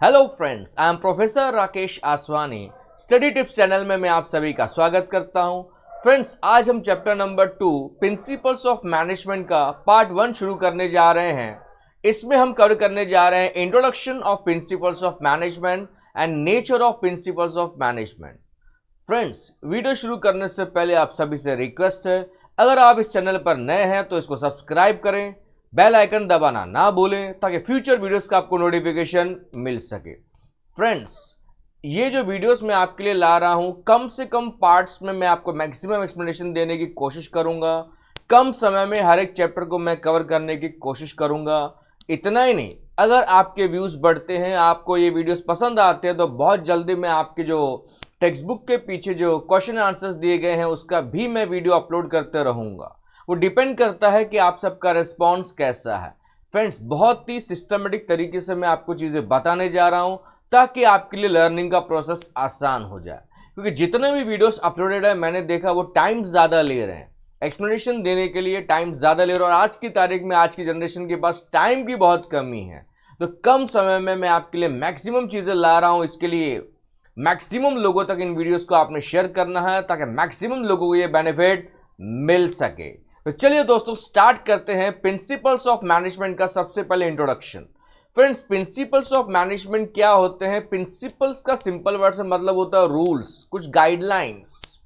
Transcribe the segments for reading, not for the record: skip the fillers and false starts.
Hello friends, I am professor Rakesh Aswani. Study tips channel में मैं आप सभी का स्वागत करता हूं। फ्रेंड्स, आज हम chapter number 2 principles of management का पार्ट 1 शुरू करने जा रहे हैं। इसमें हम कवर करने जा रहे हैं introduction of principles of management and nature of principles of management. Friends, video शुरू करने से पहले आप सभी से रिक्वेस्ट है, अगर आप इस चैनल पर नए हैं तो इसको सब्सक्राइब करें, बेल आइकन दबाना ना भूलें ताकि फ्यूचर वीडियोस का आपको नोटिफिकेशन मिल सके। फ्रेंड्स, ये जो वीडियोस मैं आपके लिए ला रहा हूं, कम से कम पार्ट्स में मैं आपको मैक्सिमम एक्सप्लेनेशन देने की कोशिश करूंगा। कम समय में हर एक चैप्टर को मैं कवर करने की कोशिश करूंगा। इतना ही नहीं, अगर आपके व्यूज बढ़ते हैं, आपको ये वीडियोस पसंद आते हैं, तो बहुत जल्दी मैं आपके जो टेक्स्ट बुक के पीछे जो क्वेश्चन आंसर्स दिए गए हैं उसका भी मैं वीडियो अपलोड करते रहूंगा। वो डिपेंड करता है कि आप सबका रिस्पॉन्स कैसा है। फ्रेंड्स, बहुत ही सिस्टमेटिक तरीके से मैं आपको चीज़ें बताने जा रहा हूं ताकि आपके लिए लर्निंग का प्रोसेस आसान हो जाए, क्योंकि जितने भी वीडियोस अपलोडेड है मैंने देखा वो टाइम ज़्यादा ले रहे हैं, एक्सप्लेनेशन देने के लिए टाइम ज़्यादा ले रहे हैं, और आज की तारीख में आज की जनरेशन के पास टाइम की बहुत कमी है। तो कम समय में मैं आपके लिए मैक्सिमम चीज़ें ला रहा हूँ। इसके लिए मैक्सिमम लोगों तक इन वीडियोस को आपने शेयर करना है ताकि मैक्सिमम लोगों को ये बेनिफिट मिल सके। तो चलिए दोस्तों, स्टार्ट करते हैं प्रिंसिपल्स ऑफ मैनेजमेंट का सबसे पहले introduction. Friends, principles of management क्या होते हैं? प्रिंसिपल्स का सिंपल वर्ड से मतलब होता है रूल्स, कुछ गाइडलाइंस,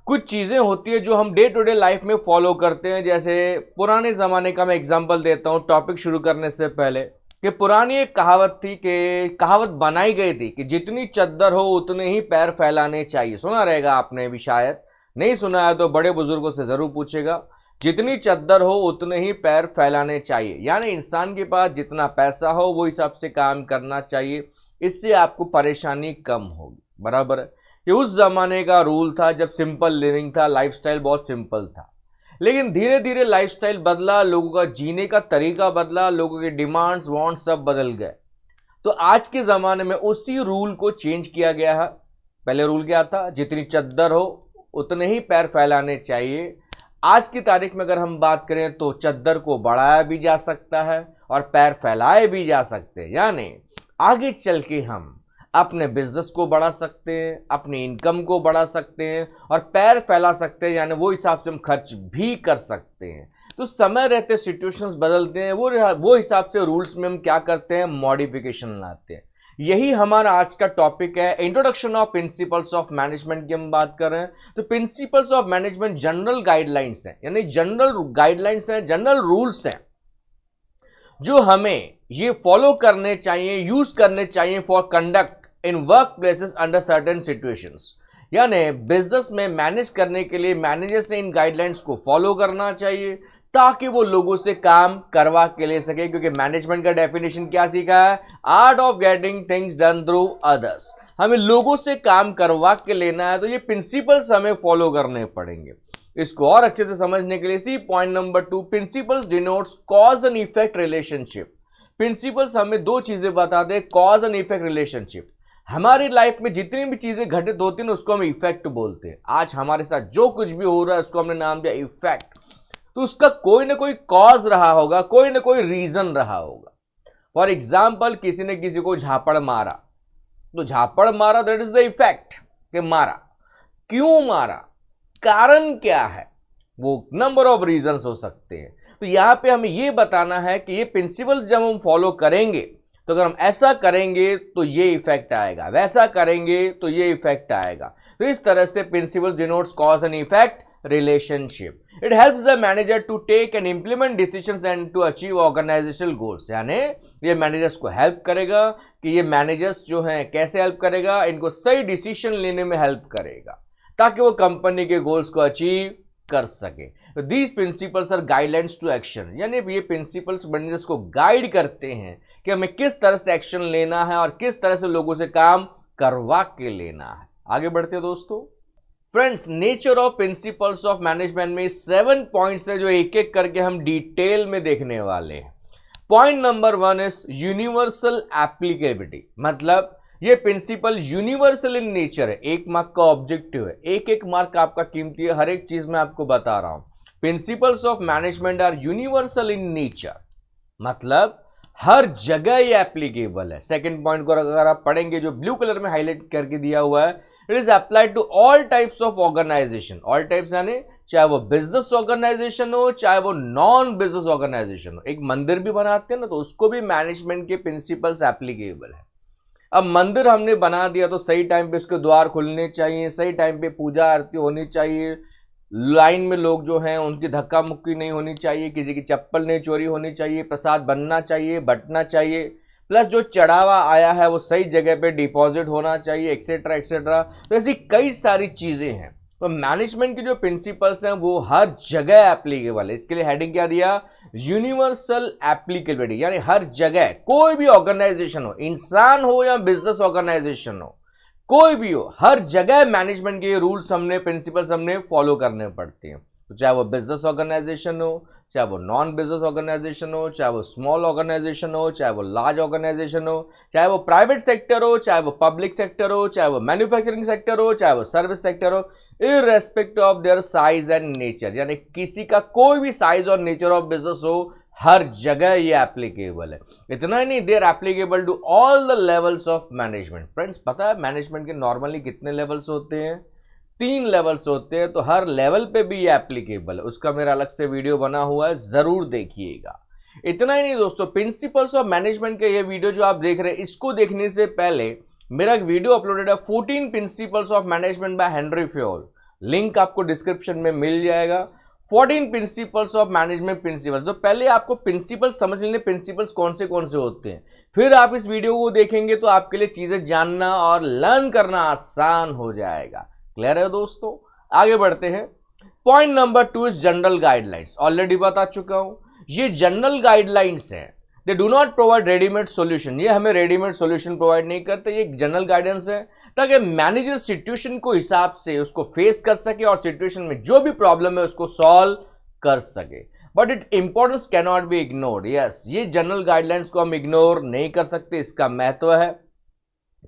कुछ चीजें होती है जो हम डे टू डे लाइफ में फॉलो करते हैं। जैसे पुराने जमाने का मैं एग्जांपल देता हूं टॉपिक शुरू करने से पहले, कि पुरानी एक कहावत थी, कि कहावत बनाई गई थी कि जितनी चद्दर हो उतने ही पैर फैलाने चाहिए। सुना रहेगा आपने भी, शायद नहीं सुना है तो बड़े बुजुर्गों से जरूर पूछेगा। जितनी चद्दर हो उतने ही पैर फैलाने चाहिए, यानी इंसान के पास जितना पैसा हो वो हिसाब से काम करना चाहिए, इससे आपको परेशानी कम होगी। बराबर है। ये उस जमाने का रूल था जब सिंपल लिविंग था, लाइफस्टाइल बहुत सिंपल था। लेकिन धीरे धीरे लाइफस्टाइल बदला, लोगों का जीने का तरीका बदला, लोगों के डिमांड्स वांट्स सब बदल गए। तो आज के ज़माने में उसी रूल को चेंज किया गया है। पहले रूल क्या था? जितनी चद्दर हो उतने ही पैर फैलाने चाहिए। आज की तारीख में अगर हम बात करें तो चद्दर को बढ़ाया भी जा सकता है और पैर फैलाए भी जा सकते हैं, यानी आगे चल के हम अपने बिजनेस को बढ़ा सकते हैं, अपनी इनकम को बढ़ा सकते हैं और पैर फैला सकते हैं, यानी वो हिसाब से हम खर्च भी कर सकते हैं। तो समय रहते सिचुएशंस बदलते हैं, वो हिसाब से रूल्स में हम क्या करते हैं? मॉडिफिकेशन लाते हैं। यही हमारा आज का टॉपिक है, introduction of principles of management की हम बात कर रहे हैं। तो principles of management general guidelines हैं, यानी जनरल गाइडलाइंस हैं, जनरल रूल्स हैं जो हमें ये फॉलो करने चाहिए, यूज करने चाहिए for conduct in work places under certain situations. यानी बिजनेस में मैनेज करने के लिए मैनेजर्स ने इन गाइडलाइंस को फॉलो करना चाहिए ताकि वो लोगों से काम करवा के ले सके, क्योंकि मैनेजमेंट का डेफिनेशन क्या सीखा है? Art of getting things done through others. हमें लोगों से काम करवा के लेना है, तो ये प्रिंसिपल्स हमें फॉलो करने पड़ेंगे। इसको और अच्छे से समझने के लिए सी point number 2, principles denotes cause and effect relationship. Principles हमें दो चीजें बताते हैं, कॉज एंड इफेक्ट रिलेशनशिप। हमारी लाइफ में जितनी भी चीजें घटित होती हैं उसको हम इफेक्ट बोलते हैं। आज हमारे साथ जो कुछ भी हो रहा है उसको हमने नाम दिया इफेक्ट। तो उसका कोई ना कोई कॉज रहा होगा, कोई ना कोई रीजन रहा होगा। फॉर एग्जाम्पल, किसी ने किसी को झापड़ मारा, तो झापड़ मारा, दैट इज द इफेक्ट, कि मारा। क्यों मारा, कारण क्या है? वो नंबर ऑफ रीजंस हो सकते हैं। तो यहां पे हमें ये बताना है कि ये प्रिंसिपल्स जब हम फॉलो करेंगे तो अगर हम ऐसा करेंगे तो ये इफेक्ट आएगा, वैसा करेंगे तो ये इफेक्ट आएगा। तो इस तरह से principle denotes cause and effect relationship. It helps the manager to take and implement decisions and to achieve organisational goals. यानी ये मैनेजर्स को हेल्प करेगा, कि ये मैनेजर्स जो हैं कैसे हेल्प करेगा? इनको सही डिसीजन लेने में हेल्प करेगा ताकि वो कंपनी के गोल्स को अचीव कर सके। तो these principles are guidelines to action, यानी ये प्रिंसिपल्स मैनेजर्स को गाइड करते हैं कि हमें किस तरह से एक्शन लेना है और किस तरह से लोगों से काम करवा के लेना है। आगे बढ़ते हैं दोस्तों। Friends, nature of principles of management में 7 पॉइंट्स है जो एक एक करके हम डिटेल में देखने वाले हैं। Point number 1 is universal applicability, मतलब ये प्रिंसिपल यूनिवर्सल इन नेचर है। 1 मार्क का ऑब्जेक्टिव है, एक मार्क आपका कीमती है, हर एक चीज में आपको बता रहा हूं। Principles of management are universal in nature, मतलब हर जगह ये एप्लीकेबल है। सेकंड पॉइंट को अगर आप पढ़ेंगे, जो ब्लू कलर में हाईलाइट करके दिया हुआ है, it is applied to all types of organisation. All types यानी चाहे वो बिजनेस ऑर्गेनाइजेशन हो, चाहे वो नॉन बिजनेस ऑर्गेनाइजेशन हो। एक मंदिर भी बनाते हैं ना, तो उसको भी मैनेजमेंट के प्रिंसिपल्स एप्लीकेबल है। अब मंदिर हमने बना दिया तो सही टाइम पे उसके द्वार खुलने चाहिए, सही टाइम पे पूजा आरती होनी चाहिए, लाइन में लोग जो हैं उनकी धक्का मुक्की नहीं होनी चाहिए, किसी की चप्पल नहीं चोरी होनी चाहिए, प्रसाद बनना चाहिए, बंटना चाहिए, प्लस जो चढ़ावा आया है वो सही जगह पे डिपॉजिट होना चाहिए, एक्सेट्रा एक्सेट्रा। तो ऐसी कई सारी चीजें हैं। तो मैनेजमेंट के जो प्रिंसिपल्स हैं वो हर जगह एप्लीकेबल है। इसके लिए हेडिंग क्या दिया, यूनिवर्सल एप्लीकेबिलिटी, यानी हर जगह, कोई भी ऑर्गेनाइजेशन हो, इंसान हो या बिजनेस ऑर्गेनाइजेशन हो, कोई भी हो, हर जगह मैनेजमेंट के रूल्स हमने, प्रिंसिपल्स हमने फॉलो करने पड़ते हैं। तो चाहे वो बिजनेस ऑर्गेनाइजेशन हो, चाहे वो नॉन बिजनेस ऑर्गेनाइजेशन हो, चाहे वो स्मॉल ऑर्गेनाइजेशन हो, चाहे वो लार्ज ऑर्गेनाइजेशन हो, चाहे वो प्राइवेट सेक्टर हो, चाहे वो पब्लिक सेक्टर हो, चाहे वो मैन्युफैक्चरिंग सेक्टर हो, चाहे वो सर्विस सेक्टर हो, irrespective of their size and nature, यानी किसी का कोई भी साइज और नेचर ऑफ बिजनेस हो, हर जगह ये एप्लीकेबल है। इतना ही नहीं, they are applicable to all the levels of management. Friends, पता है मैनेजमेंट के नॉर्मली कितने लेवल्स होते हैं? 3 लेवल्स होते हैं। तो हर लेवल पे भी ये एप्लीकेबल है। उसका मेरा अलग से वीडियो बना हुआ है, जरूर देखिएगा। इतना ही नहीं दोस्तों, प्रिंसिपल्स ऑफ मैनेजमेंट का ये वीडियो जो आप देख रहे हैं, इसको देखने से पहले मेरा एक वीडियो अपलोडेड है, 14 principles of management by Henry Fayol. Link आपको डिस्क्रिप्शन में मिल जाएगा। 14 प्रिंसिपल्स ऑफ मैनेजमेंट प्रिंसिपल्स। तो पहले आपको प्रिंसिपल्स समझ लेने, प्रिंसिपल्स कौन से होते हैं, फिर आप इस वीडियो को देखेंगे तो आपके लिए चीजें जानना और लर्न करना आसान हो जाएगा। क्लियर है दोस्तों? आगे बढ़ते हैं। Point number 2 is general guidelines. Already बता चुका हूं, ये जनरल गाइडलाइंस है। They do not provide readymade solution. ये हमें रेडीमेड सॉल्यूशन प्रोवाइड नहीं करते। ये जनरल गाइडेंस है ताकि मैनेजर सिचुएशन को हिसाब से उसको फेस कर सके और सिचुएशन में जो भी प्रॉब्लम है उसको सॉल्व कर सके। But it importance cannot be ignored. Yes, ये जनरल गाइडलाइंस को हम इग्नोर नहीं कर सकते। इसका महत्व है।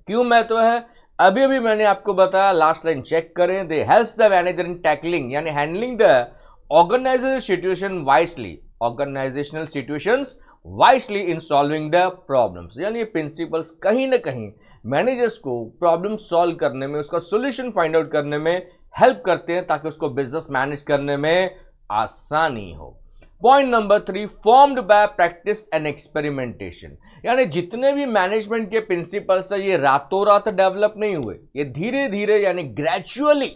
क्यों महत्व है? अभी अभी मैंने आपको बताया, लास्ट लाइन चेक करें। They helps the manager in tackling, यानी handling the organisational situation wisely, organisational situations wisely in solving the problems. यानी ये प्रिंसिपल्स कहीं ना कहीं मैनेजर्स को प्रॉब्लम सॉल्व करने में, उसका सॉल्यूशन फाइंड आउट करने में हेल्प करते हैं ताकि उसको बिजनेस मैनेज करने में आसानी हो। Point number 3, formed by practice and experimentation. यानी जितने भी मैनेजमेंट के प्रिंसिपल्स है, ये रातों रात डेवलप नहीं हुए, ये धीरे धीरे यानी ग्रेजुअली,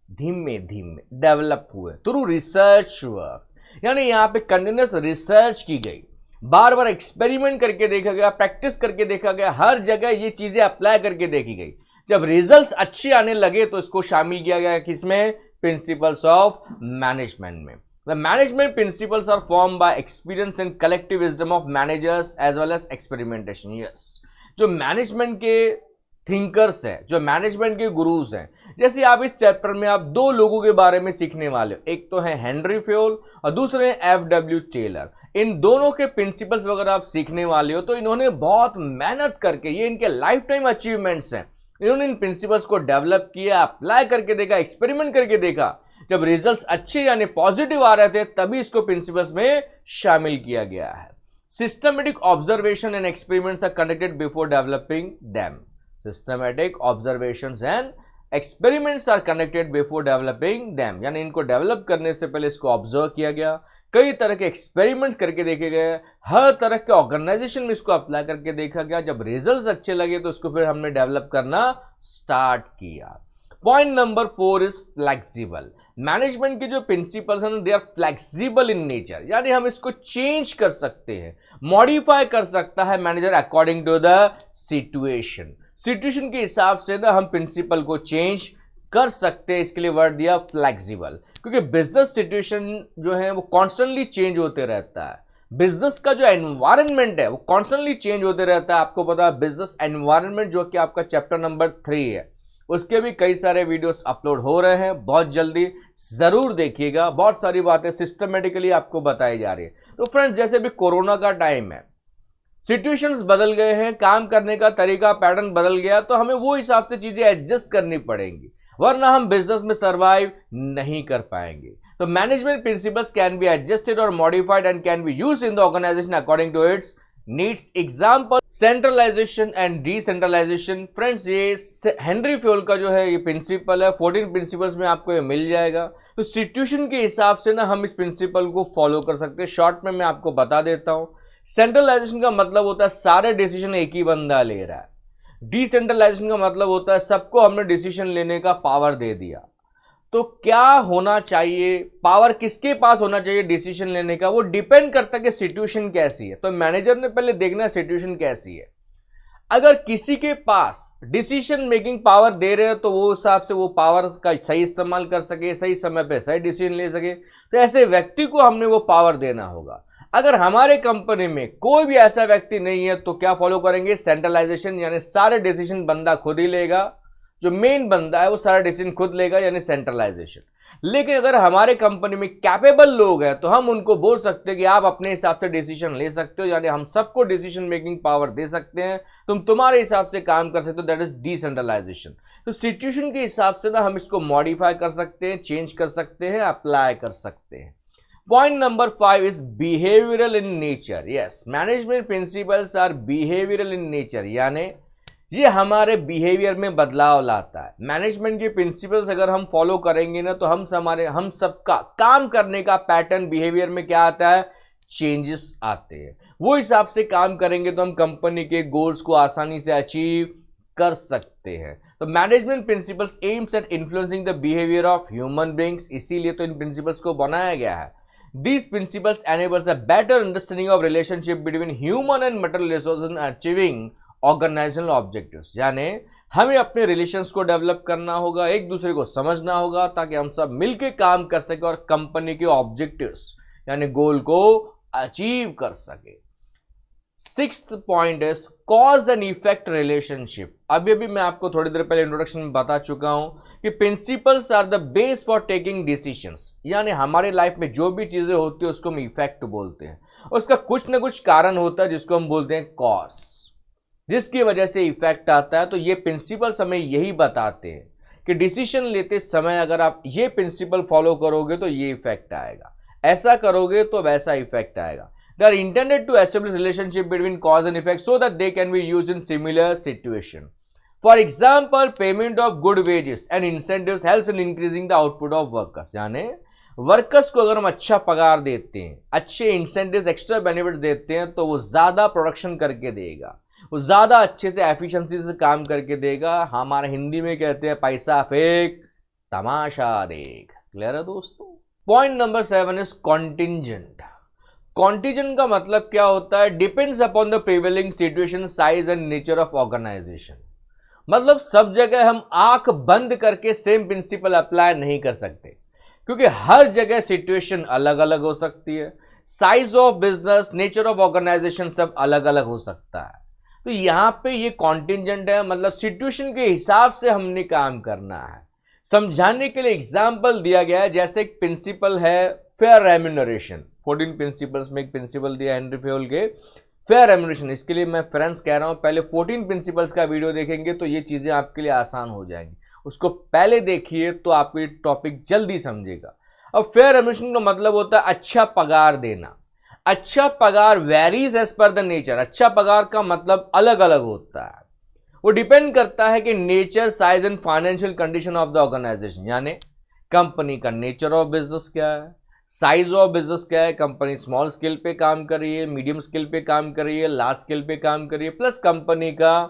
धीमे धीमे डेवलप हुए थ्रू रिसर्च वर्क। यानी यहां पे कंटिन्यूअस रिसर्च की गई, बार बार एक्सपेरिमेंट करके देखा गया, प्रैक्टिस करके देखा गया, हर जगह ये चीजें अप्लाई करके देखी गई। जब रिजल्ट्स अच्छे आने लगे तो इसको शामिल किया गया किसमें? प्रिंसिपल्स ऑफ मैनेजमेंट में। The management principles are formed by experience and collective wisdom of managers as well as experimentation. Yes, जो मैनेजमेंट के थिंकर्स हैं, जो मैनेजमेंट के गुरुज हैं, जैसे आप इस चैप्टर में आप 2 लोगों के बारे में सीखने वाले हो। एक तो है हेनरी फ्योल और दूसरे हैं FW टेलर। इन दोनों के प्रिंसिपल्स वगैरह आप सीखने वाले हो। तो इन्होंने बहुत मेहनत करके, ये इनके लाइफ टाइम अचीवमेंट्स हैं, इन्होंने इन प्रिंसिपल्स को डेवलप किया, अप्लाई करके देखा, एक्सपेरिमेंट करके देखा। जब रिजल्ट्स अच्छे यानी पॉजिटिव आ रहे थे तभी इसको प्रिंसिपल्स में शामिल किया गया है। Systematic observation and experiments are conducted before developing them. Systematic observations and experiments are conducted before developing them, यानी इनको डेवलप करने से पहले इसको ऑब्जर्व किया गया, कई तरह के एक्सपेरिमेंट्स करके देखे गए, हर तरह के ऑर्गेनाइजेशन में इसको अप्लाई करके देखा गया। जब रिजल्ट्स अच्छे लगे तो इसको फिर हमने डेवलप करना स्टार्ट किया। Point number 4 is flexible. Management के जो प्रिंसिपल्स हैं, they are flexible in nature, यानी हम इसको चेंज कर सकते हैं, मॉडिफाई कर सकता है manager according to the situation. Situation के हिसाब से ना हम प्रिंसिपल को चेंज कर सकते हैं। इसके लिए वर्ड दिया फ्लेक्सिबल, क्योंकि बिजनेस सिचुएशन जो है वो कॉन्स्टेंटली चेंज होते रहता है। बिजनेस का जो एनवायरनमेंट है वो कॉन्स्टेंटली चेंज होते रहता है। आपको पता है बिजनेस एनवायरनमेंट, जो कि आपका चैप्टर नंबर 3 है, उसके भी कई सारे वीडियोस अपलोड हो रहे हैं, बहुत जल्दी जरूर देखिएगा। बहुत सारी बातें सिस्टमेटिकली आपको बताई जा रही है। तो फ्रेंड्स, जैसे भी कोरोना का टाइम है, सिचुएशंस बदल गए हैं, काम करने का तरीका, पैटर्न बदल गया, तो हमें वो हिसाब से चीजें एडजस्ट करनी पड़ेंगी, वरना हम बिजनेस में सर्वाइव नहीं कर पाएंगे। तो management principles can be adjusted और modified and can be used in the organisation according to its needs example centralisation and decentralisation. Friends ये हेनरी फ्योल का जो है ये प्रिंसिपल है, 14 प्रिंसिपल्स में आपको ये मिल जाएगा। तो सिचुएशन के हिसाब से ना हम इस प्रिंसिपल को फॉलो कर सकते हैं। शॉर्ट में मैं आपको बता देता हूं। सेंट्रलाइजेशन का मतलब होता है सारे डिसीजन एक ही बंदा ले रहा है। डिसेंट्रलाइजेशन का मतलब होता है सबको हमने डिसीजन लेने का पावर दे दिया। तो क्या होना चाहिए, पावर किसके पास होना चाहिए डिसीजन लेने का, वो डिपेंड करता है कि सिचुएशन कैसी है। तो मैनेजर ने पहले देखना है सिचुएशन कैसी है। अगर किसी के पास डिसीजन मेकिंग पावर दे रहे हैं तो वो हिसाब से वो पावर का सही इस्तेमाल कर सके, सही समय पे सही डिसीजन ले सके, तो ऐसे व्यक्ति को हमने वो पावर देना होगा। अगर हमारे कंपनी में कोई भी ऐसा व्यक्ति नहीं है तो क्या फॉलो करेंगे, सेंट्रलाइजेशन, यानी सारे डिसीजन बंदा खुद ही लेगा। जो मेन बंदा है वो सारा डिसीजन खुद लेगा, यानी सेंट्रलाइजेशन। लेकिन अगर हमारे कंपनी में कैपेबल लोग हैं तो हम उनको बोल सकते हैं कि आप अपने हिसाब से डिसीजन ले सकते हो, यानी हम सबको डिसीजन मेकिंग पावर दे सकते हैं, तुम तुम्हारे हिसाब से काम कर सकते हो, दैट इज डिसेंट्रलाइजेशन। तो सिचुएशन के हिसाब से ना हम इसको मॉडिफाई कर सकते हैं, चेंज कर सकते हैं, अप्लाई कर सकते हैं। Point number 5 is behavioural in nature. Yes, management principles are behavioural in nature, यानी ये हमारे बिहेवियर में बदलाव लाता है। मैनेजमेंट के प्रिंसिपल्स अगर हम फॉलो करेंगे ना तो हम सबका काम करने का पैटर्न बिहेवियर में क्या आता है, चेंजेस आते हैं। वो हिसाब से काम करेंगे तो हम कंपनी के गोल्स को आसानी से अचीव कर सकते हैं। तो management principles aims at influencing the behaviour of human beings, इसीलिए तो इन प्रिंसिपल्स को बनाया गया है। These principles enables a better understanding of relationship between human and material resources in achieving organisational objectives, यानी हमें अपने रिलेशंस को डेवलप करना होगा, एक दूसरे को समझना होगा, ताकि हम सब मिलकर काम कर सके और कंपनी के ऑब्जेक्टिव्स यानी गोल को अचीव कर सके। 6th point is cause and effect relationship. अभी मैं आपको थोड़ी देर पहले इंट्रोडक्शन में बता चुका हूं कि principles are the base for taking decisions, यानी हमारे लाइफ में जो भी चीजें होती है उसको हम इफेक्ट बोलते हैं। उसका कुछ ना कुछ कारण होता है जिसको हम बोलते हैं कॉज, जिसकी वजह से इफेक्ट आता है। तो ये प्रिंसिपल्स हमें यही बताते हैं कि डिसीजन लेते समय अगर आप ये प्रिंसिपल फॉलो करोगे तो ये इफेक्ट आएगा, ऐसा करोगे तो वैसा इफेक्ट आएगा। They are intended to establish relationship between cause and effect so that they can be used in similar situation. For example, payment of good wages and incentives helps in increasing the output of workers. यानी workers को अगर हम अच्छा पगार देते हैं, अच्छे incentives, extra benefits देते हैं तो वो ज्यादा प्रोडक्शन करके देगा, वो ज्यादा अच्छे से एफिशिएंसी से काम करके देगा। हमारे हिंदी में कहते हैं पैसा फेंक तमाशा देख। क्लियर है दोस्तों। Point number 7 is contingent. Contingent का मतलब क्या होता है, depends upon the prevailing situation, size and nature of organisation. मतलब सब जगह हम आंख बंद करके सेम प्रिंसिपल अप्लाई नहीं कर सकते, क्योंकि हर जगह सिचुएशन अलग अलग हो सकती है, size of business, nature of organisation सब अलग अलग हो सकता है। तो यहां पे ये कॉन्टिजेंट है, मतलब सिचुएशन के हिसाब से हमने काम करना है। समझाने के लिए एग्जाम्पल दिया गया है, जैसे एक प्रिंसिपल है फेयर रेम्यूनरेशन। 14 प्रिंसिपल्स में एक प्रिंसिपल दिया हेनरी फ्योल के, फेयर रेम्यूनरेशन। इसके लिए मैं फ्रेंड्स कह रहा हूं पहले 14 प्रिंसिपल्स का वीडियो देखेंगे तो ये चीजें आपके लिए आसान हो जाएंगी, उसको पहले देखिए तो आपको ये टॉपिक जल्दी समझेगा। अब फेयर रेम्यूनरेशन का मतलब होता है अच्छा पगार देना। अच्छा पगार varies as per the nature. अच्छा पगार का मतलब अलग अलग होता है, वो डिपेंड करता है कि nature, size and financial condition of the organisation, यानी कंपनी का नेचर ऑफ बिजनेस क्या है, साइज ऑफ बिजनेस क्या है, कंपनी स्मॉल स्केल पे काम कर रही है, मीडियम स्केल पे काम कर रही है, लार्ज स्केल पे काम कर रही है, प्लस कंपनी का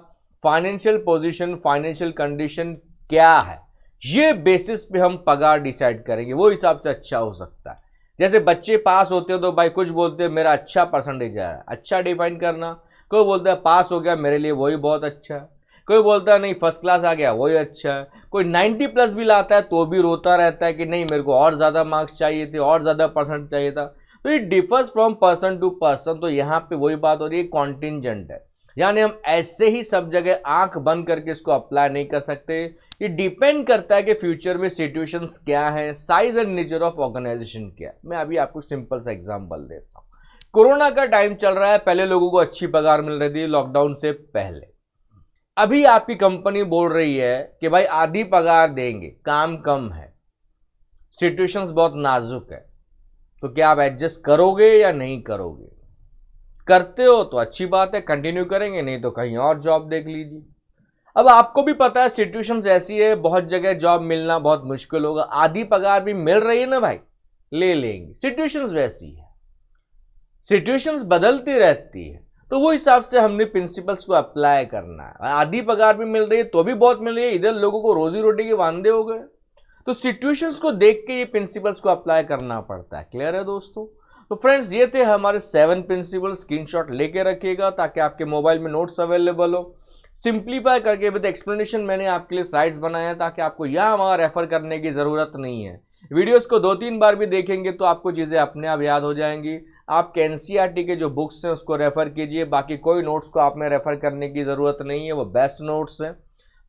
फाइनेंशियल पोजीशन, फाइनेंशियल कंडीशन क्या है, ये बेसिस पे हम पगार डिसाइड करेंगे। वो हिसाब से अच्छा हो सकता है। जैसे बच्चे पास होते हो तो भाई कुछ बोलते हैं मेरा अच्छा परसेंटेज आया, अच्छा डिफाइन करना। कोई बोलता है पास हो गया मेरे लिए वही बहुत अच्छा है, कोई बोलता है नहीं फर्स्ट क्लास आ गया वही अच्छा है, कोई 90+ भी लाता है तो भी रोता रहता है कि नहीं मेरे को और ज़्यादा मार्क्स चाहिए थे, और ज़्यादा परसेंट चाहिए था। तो ये differs from person to person. तो यहाँ पे वही बात हो रही है, कॉन्टिंजेंट है, यानी हम ऐसे ही सब जगह आंख बंद करके इसको अप्लाई नहीं कर सकते। ये डिपेंड करता है कि फ्यूचर में सिचुएशंस क्या है, size and nature of organisation क्या है। मैं अभी आपको सिंपल सा एग्जांपल देता हूँ। कोरोना का टाइम चल रहा है, पहले लोगों को अच्छी पगार मिल रही थी लॉकडाउन से पहले। अभी आपकी कंपनी बोल रही है कि भाई आधी पगार देंगे, काम कम है, सिचुएशंस बहुत नाजुक है, तो क्या आप एडजस्ट करोगे या नहीं करोगे? करते हो तो अच्छी बात है, कंटिन्यू करेंगे, नहीं तो कहीं और जॉब देख लीजिए। अब आपको भी पता है सिचुएशंस ऐसी है, बहुत जगह जॉब मिलना बहुत मुश्किल होगा, आधी पगार भी मिल रही है ना भाई, ले लेंगे, सिचुएशंस वैसी है, सिचुएशंस बदलती रहती है, तो वो हिसाब से हमने प्रिंसिपल्स को अप्लाई करना है। आधी पगार भी मिल रही है तो भी बहुत मिल रही है, इधर लोगों को रोजी रोटी के वांदे हो गए, तो सिचुएशंस को देख के ये प्रिंसिपल्स को अप्लाई करना पड़ता है। क्लियर है दोस्तों? तो फ्रेंड्स ये थे हमारे 7 प्रिंसिपल, स्क्रीनशॉट लेके रखिएगा ताकि आपके मोबाइल में नोट्स अवेलेबल हो। सिंप्लीफाई करके विद एक्सप्लेनेशन मैंने आपके लिए स्लाइड्स बनाए हैं ताकि आपको यहाँ वहाँ रेफर करने की ज़रूरत नहीं है। वीडियोस को 2-3 बार भी देखेंगे तो आपको चीज़ें अपने आप याद हो जाएंगी। आपके एनसीईआरटी के जो बुक्स हैं उसको रेफर कीजिए, बाकी कोई नोट्स को आप में रेफर करने की ज़रूरत नहीं है, वो बेस्ट नोट्स हैं।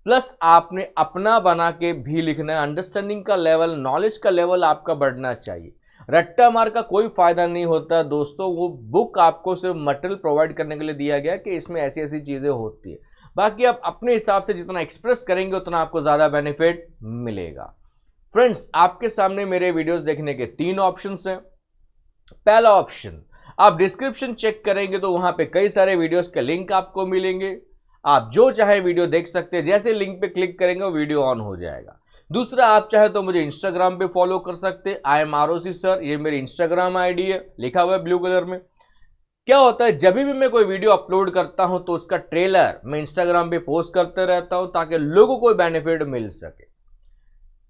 प्लस आपने अपना बना के भी लिखना है, अंडरस्टैंडिंग का लेवल, नॉलेज का लेवल आपका बढ़ना चाहिए। रट्टा मार का कोई फायदा नहीं होता दोस्तों, वो बुक आपको सिर्फ मटेरियल प्रोवाइड करने के लिए दिया गया कि इसमें ऐसी ऐसी चीज़ें होती है, बाकी आप अपने हिसाब से जितना एक्सप्रेस करेंगे उतना आपको ज़्यादा बेनिफिट मिलेगा। फ्रेंड्स आपके सामने मेरे वीडियोस देखने के 3 ऑप्शंस हैं। पहला ऑप्शन, आप डिस्क्रिप्शन चेक करेंगे तो वहां पे कई सारे वीडियोस के लिंक आपको मिलेंगे, आप जो चाहे वीडियो देख सकते हैं, जैसे लिंक पे क्लिक करेंगे वो वीडियो ऑन हो जाएगा। दूसरा, आप चाहे तो मुझे इंस्टाग्राम पे फॉलो कर सकते हैं, आई एम आरओसी सर, ये मेरी इंस्टाग्राम आईडी है, लिखा हुआ है ब्लू कलर में। क्या होता है, जब भी मैं कोई वीडियो अपलोड करता हूं तो उसका ट्रेलर मैं इंस्टाग्राम पे पोस्ट करते रहता हूं ताकि लोगों को बेनिफिट मिल सके।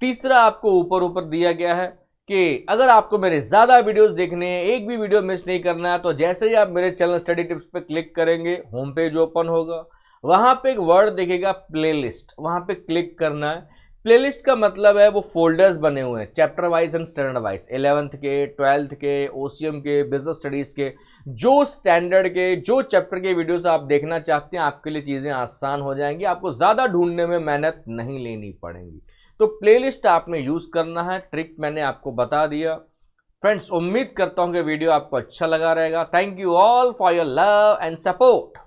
तीसरा, आपको ऊपर दिया गया है कि अगर आपको मेरे ज्यादा वीडियोस देखने हैं, एक भी वीडियो मिस नहीं करना है, तो जैसे ही आप मेरे चैनल स्टडी टिप्स पे क्लिक करेंगे, होम पेज ओपन होगा, वहां पे एक वर्ड दिखेगा प्लेलिस्ट, वहां पे क्लिक करना है। प्लेलिस्ट का मतलब है वो फोल्डर्स बने हुए हैं chapter wise and standard wise, 11th के, 12th के, ओसीएम के, बिजनेस स्टडीज के, जो स्टैंडर्ड के, जो चैप्टर के वीडियोस आप देखना चाहते हैं, आपके लिए चीजें आसान हो जाएंगी, आपको ज्यादा ढूंढने में मेहनत नहीं लेनी पड़ेगी। तो प्लेलिस्ट आपने यूज करना है, ट्रिक मैंने आपको बता दिया। फ्रेंड्स उम्मीद करता हूं कि वीडियो आपको अच्छा लगा रहेगा। Thank you all for your love and support.